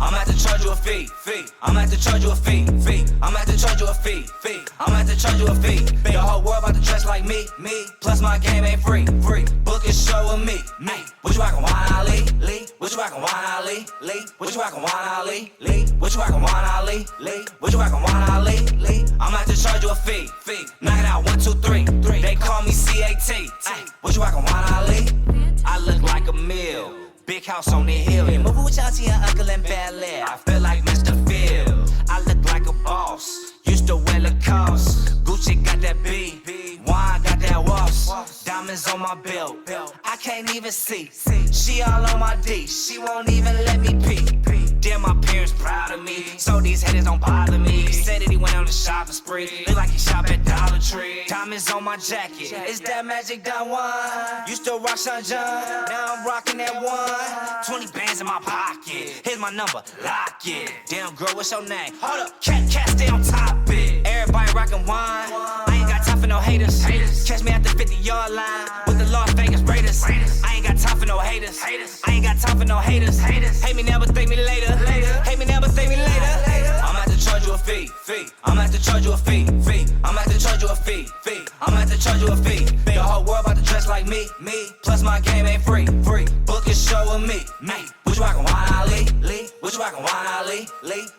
I'm at to charge you a fee. I'm at to charge you a fee. I'm at to charge you a fee. I'm at to charge you a fee. The whole world about to dress like me. Plus my game ain't free. Book a show with me. What you rockin' Wine Ali? What you rockin' Wine Ali? What you rockin' Wine Ali? What you rockin' Wine Ali? What you rockin' Wine Ali? I'm at to charge you a fee. Knock it out 1, 2, 3. They call me CAT. What you rockin' Wine Ali? I look like a meal. Big house on the hill. Yeah, moving with y'all to your uncle in Bel Air. I feel like Mr. Phil. I look like a boss. Used to wear Lacoste. Gucci got that B. Wine got that Woss. Diamonds on my belt. I can't even see. She all on my D. She won't even let me pee. Damn, my parents proud of me. So these haters don't bother me. Said that he went on a shopping spree. Look like he shop at Dollar Tree. Diamonds on my jacket. Is that magic done wine? Used to rock Sean John. Now I'm rocking that one. 20 bands in my pocket. Here's my number. Lock it. Damn, girl, what's your name? Hold up. Cat, stay on topic. Everybody rocking wine. I ain't got time for no haters. Catch me at the 50-yard line with the Las Vegas Raiders. I ain't got time for no haters. I ain't got time for no haters. Hate me now, but thank me later. Hate me now, but thank me later. I'm at to charge you a fee. I'm at to charge you a fee. I'm at to charge you a fee. I'm at to charge you a fee. The whole world about to dress like me. Plus my game ain't free. Book a show with me. What you rockin' Wine Ali? What you rockin' Wine Ali?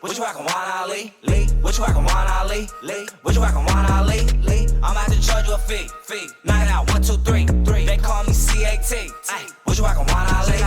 What you rockin' Wine Ali? What you rockin' Wine Ali? What you rockin' Wine Ali? I'm at to charge you a fee. Knock it out 1, 2, 3. They call me CAT. What you rockin' Wine Ali?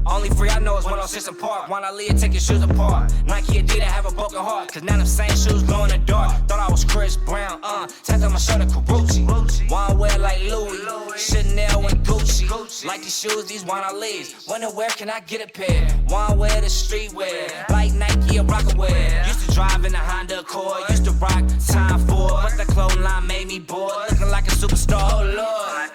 Only free I know is 106 and Park. Wine Ali take your shoes apart. Nike Adidas have a broken heart. Cause now them same shoes glow in the dark. Thought I was Chris Brown. Tapped on my shirt of Karuchi. Wine wear like Louis. Chanel and Gucci. Like these shoes, these Wine Ali's. Wonder where can I get a pair? Wine wear the streetwear. Like Nike or Rockaware. Used to drive in a Honda Accord. Used to rock Time Ford. But the clothing line made me bored. Looking like a superstar, oh Lord.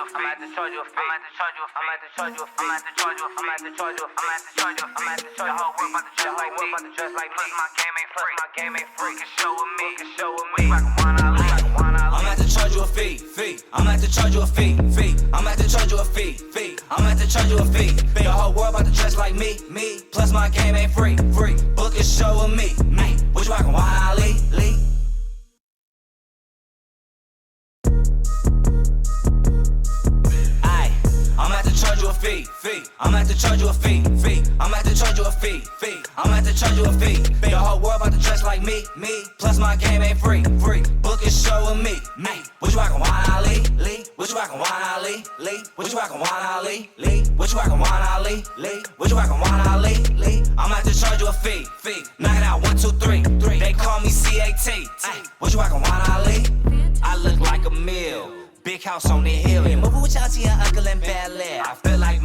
I'm at to charge you a fee. I'm at to charge you a fee. I'm at to charge you a fee. I'm at to charge you a fee. I'm at to charge you a fee. I'm at to charge you a fee. I'm at to charge you a fee. I'm at to charge you a fee. The whole world about to dress like me. About to dress like me. My game ain't free. My game ain't free. Can show with me. Can show with me. Rockin' Wine Ali. I'm at to charge you a fee. I'm at to charge you a fee. I'm at to charge you a fee. I'm at to charge you a fee. The whole world about to dress like me. Plus my game ain't free. Book a show with me. What you rockin' Wine Ali? I'm at to charge you a fee. I'm at to charge you a fee. I'm at to charge you a fee. I'm at to charge you a fee. The whole world about to dress like me. Plus my game ain't free. Book a show with me. What you rockin' Wine Ali? What you rockin' Wine Ali? What you rockin' Wine Ali? What you rockin' Wine Ali? What you rockin' Wine Ali? I'm at to charge you a fee. Knock it out 1, 2, 3. They call me CAT. What you rockin' Wine Ali? I look like a meal. Big house on the hill. Yeah, moving with y'all to your uncle in Bel Air. I feel like